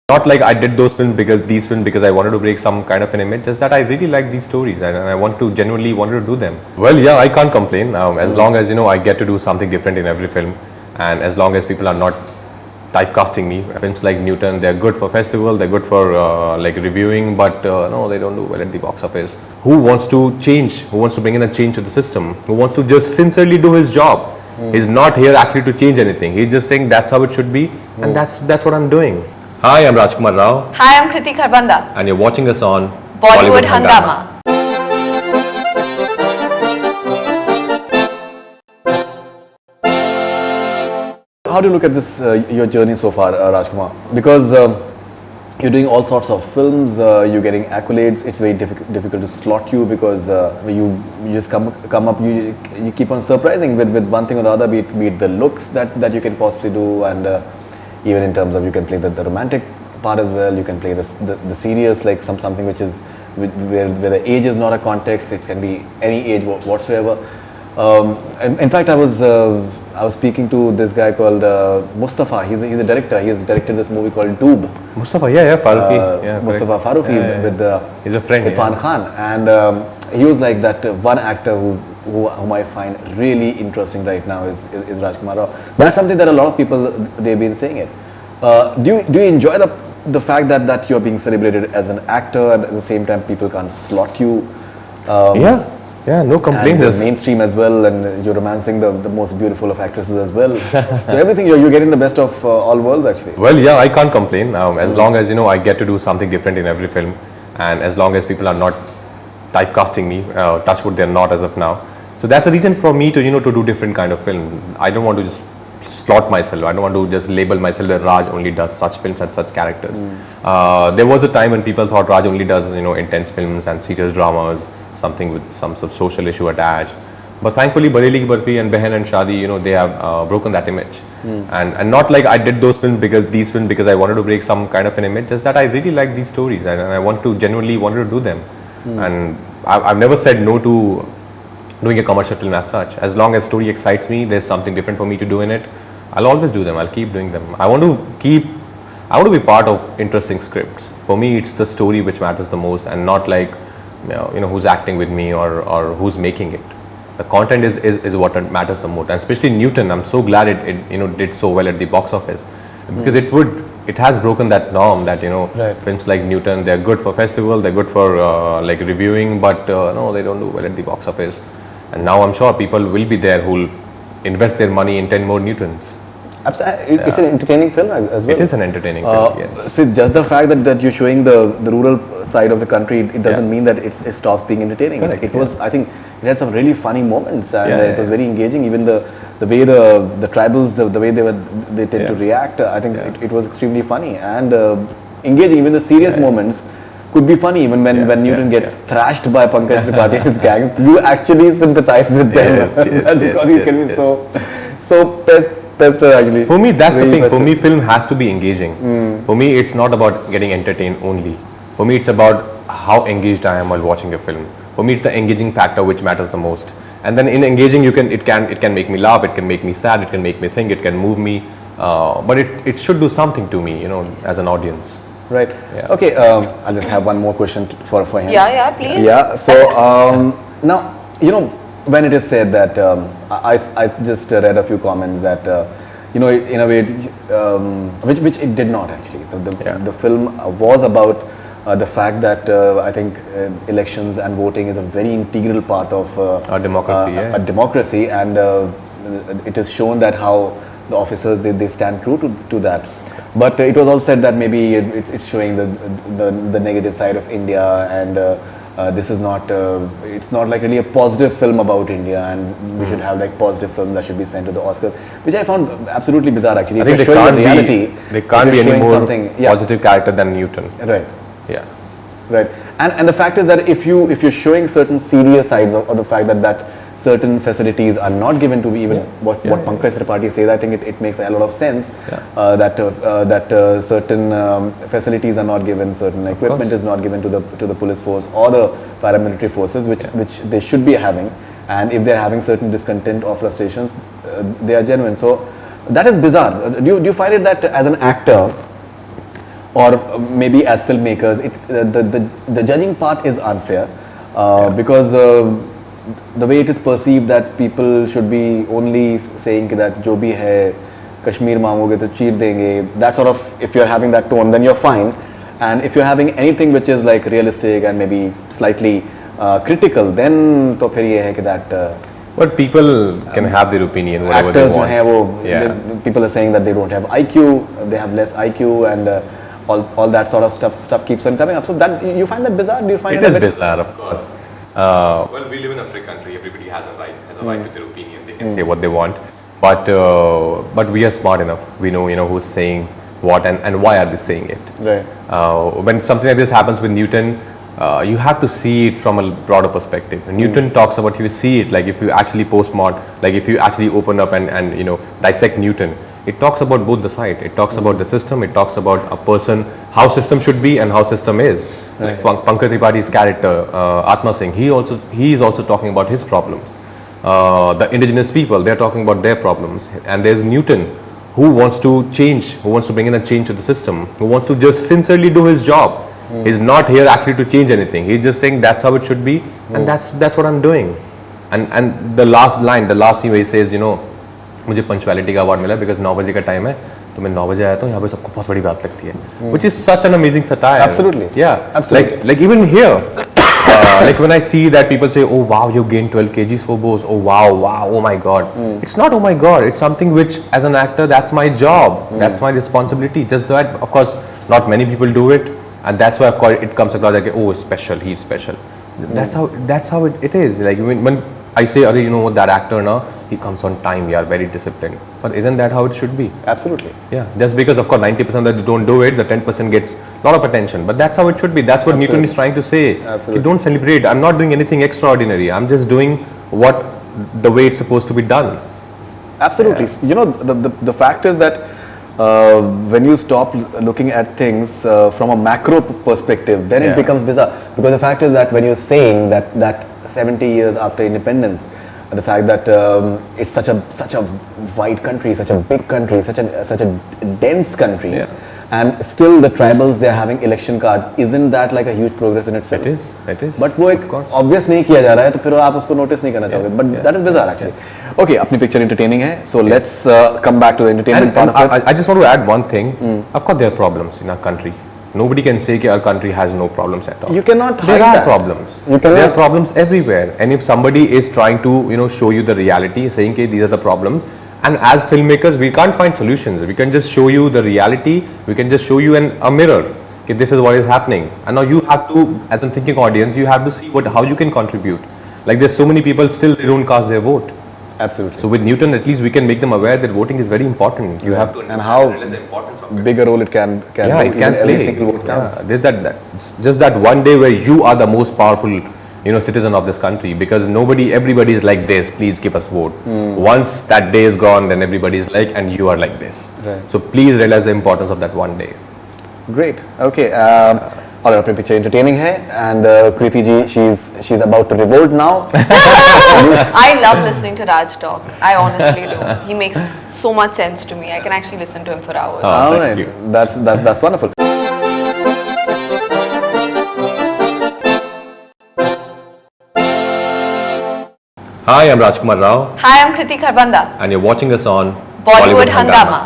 Not like I did these films because I wanted to break some kind of an image. Just that I really like these stories and I genuinely wanted to do them. Well, yeah, I can't complain as long as I get to do something different in every film, and as long as people are not typecasting me. Films like Newton, they're good for festival, they're good for like reviewing, but no, they don't do well at the box office. Who wants to change? Who wants to bring in a change to the system? Who wants to just sincerely do his job? He's not here actually to change anything. He's just saying that's how it should be, and that's what I'm doing. Hi, I'm Rajkumar Rao. Hi, I'm Kriti Kharbanda. And you're watching us on Bollywood Hungama. How do you look at this, your journey so far, Rajkumar? Because you're doing all sorts of films, you're getting accolades. It's very difficult to slot you because you just come up, you keep on surprising with one thing or the other, be it the looks that you can possibly do, and even in terms of you can play the romantic part as well. You can play the serious, like something which is where the age is not a context. It can be any age whatsoever. In fact, I was speaking to this guy called Mustafa. He's a director. He's directed this movie called Doob. Mustafa, yeah, Farooqi. Mustafa Farooqi with he's a friend, Irfan Khan, and he was like that one actor whom I find really interesting right now is Rajkumar Rao. That's something that a lot of people they've been saying it. Do you enjoy the fact that you're being celebrated as an actor, and at the same time people can't slot you? Yeah, no complaints. And mainstream as well, and you're romancing the most beautiful of actresses as well. So everything, you're getting the best of all worlds actually. Well, yeah, I can't complain as long as I get to do something different in every film, and as long as people are not typecasting me. Touch wood, they're not as of now. So that's a reason for me to to do different kind of film. I don't want to just slot myself. I don't want to just label myself that Raj only does such films and such characters. There was a time when people thought Raj only does intense films and serious dramas, something with some sort of social issue attached. But thankfully, Bareli Ki Barfi and Behen and Shadi, they have broken that image. And not like I did those films because I wanted to break some kind of an image. Just that I really like these stories and I genuinely wanted to do them. And I've never said no to doing a commercial film as such. As long as story excites me, there's something different for me to do in it, I'll always do them. I'll keep doing them. I want to be part of interesting scripts. For me, it's the story which matters the most, and not like who's acting with me or who's making it. The content is what matters the most, and especially Newton. I'm so glad it did so well at the box office, because it has broken that norm that Right. films like Newton, they're good for festival, they're good for like reviewing, but no, they don't do well at the box office. And now I'm sure people will be there who'll invest their money in 10 more Newtons. Absolutely. It's an entertaining film as well. It is an entertaining film, yes. See, just the fact that you're showing the rural side of the country, it doesn't mean that it stops being entertaining. Correct, It was, I think, it had some really funny moments, and it was yeah. very engaging. Even the way the tribals, the way they tend to react, I think it was extremely funny and engaging. Even the serious moments could be funny, even when Newton gets thrashed by Pankaj Tripathi and his gang. You actually sympathize with them because he can be so pester actually. For me, that's really the thing. Pester. For me, film has to be engaging. For me, it's not about getting entertained only. For me, it's about how engaged I am while watching a film. For me, it's the engaging factor which matters the most. And then in engaging, it can make me laugh, it can make me sad, it can make me think, it can move me. But it should do something to me, as an audience. Right. Yeah. Okay. I'll just have one more question for him. Yeah, please. Yeah. So now when it is said that I just read a few comments that in a way which it did not actually. The film was about the fact that I think elections and voting is a very integral part of Our democracy. a democracy, and it is shown that how the officers they stand true to that. But it was also said that maybe it's showing the negative side of India, and this is not it's not like really a positive film about India, and we should have like positive film that should be sent to the Oscars, which I found absolutely bizarre actually. I think they can't be any more positive character than Newton. Right. Yeah. Right. And the fact is that if you're showing certain serious sides of the fact that certain facilities are not given to even what Pankaj Tripathi says, I think it makes a lot of sense that certain facilities are not given, certain equipment is not given to the police force or the paramilitary forces, which they should be having, and if they're having certain discontent or frustrations, they are genuine. So that is bizarre. Do you find it that as an actor, or maybe as filmmakers, the judging part is unfair because the way it is perceived that people should be only saying that जो भी है कश्मीर मांगोगे तो चीर देंगे, that sort of, if you're having that tone then you're fine, and if you're having anything which is like realistic and maybe slightly critical, then तो फिर ये है कि that But people can have their opinion, whatever they actors जो want. हैं वो Yeah. people are saying that they don't have IQ, they have less IQ, and all that sort of stuff keeps on coming up. So that you find that bizarre? Do you find It it is a bit bizarre, of course. Well, we live in a free country. Everybody has a right to their opinion. They can say what they want. But we are smart enough. We know, who's saying what and why are they saying it. right? When something like this happens with Newton, you have to see it from a broader perspective. Newton talks about, you see it like if you actually postmod, like if you actually open up and dissect Newton, it talks about both the side. It talks about the system. It talks about a person, how system should be and how system is. Like Pankaj Tripadi's character, Atma Singh, he is also talking about his problems. The indigenous people, they're talking about their problems. And there's Newton, who wants to change, who wants to bring in a change to the system, who wants to just sincerely do his job. He's not here actually to change anything. He's just saying that's how it should be, and that's what I'm doing. And the last line, the last scene where he says, मुझे punctuality का award मिला because 9 बजे का time है तो मैं 9 बजे आया तो यहाँ पे सबको बहुत बड़ी बात लगती है, which is such an amazing satire. Absolutely. Yeah. Absolutely. Like even here, like when I see that people say, oh wow, you gained 12 kgs for both. Oh wow, oh my god. It's not oh my god. It's something which, as an actor, that's my job. That's my responsibility. Just that, of course, not many people do it, and that's why, of course, it comes across like, oh, special. He's special. That's how it is. Like when I say, what, that actor now, he comes on time, yeah, very disciplined. But isn't that how it should be? Absolutely. Yeah, just because of course 90% that don't do it, the 10% gets a lot of attention. But that's how it should be. That's what Newton is trying to say. Absolutely. Don't celebrate. I'm not doing anything extraordinary. I'm just doing what the way it's supposed to be done. Absolutely. The fact is that when you stop looking at things from a macro perspective, then it Yeah. becomes bizarre. Because the fact is that when you're saying that 70 years after independence, the fact that it's such a wide country, such a big country, such a dense country, Yeah. and still the tribals, they're having election cards, isn't that like a huge progress in itself? It is. But वो एक Of course. Obvious नहीं किया जा रहा है तो फिर आप उसको नोटिस नहीं करना चाहोगे, but that is bizarre actually. Okay, अपनी पिक्चर एंटरटेनिंग है, so let's come back to the entertainment And part of it. I just want to add one thing. Of course, there are problems in our country. Nobody can say that our country has no problems at all. You cannot There hide are that. problems. You cannot- There are problems everywhere. And if somebody is trying to, show you the reality, saying, "Okay, these are the problems," and as filmmakers, we can't find solutions. We can just show you the reality. We can just show you a mirror. Okay, this is what is happening. And now you have to, as a thinking audience, you have to see how you can contribute. Like there's so many people still they don't cast their vote. Absolutely. So with Newton, at least we can make them aware that voting is very important. You have to And how realize the importance of it. big a role it can Yeah, do, it can even every play. single vote counts. Yeah, there's just that one day where you are the most powerful, citizen of this country, because everybody is like this. Please give us vote. Once that day is gone, then everybody is like, and you are like this. Right. So please realize the importance of that one day. Great. Okay. और अपनी picture entertaining है, and Kriti ji, she is about to revolt now. I love listening to Raj talk. I honestly do. He makes so much sense to me. I can actually listen to him for hours. Oh, All thank right. you. That's wonderful. Hi, I'm Rajkumar Rao, Hi, I'm Kriti Kharbanda. and you're watching us on Bollywood Hangama.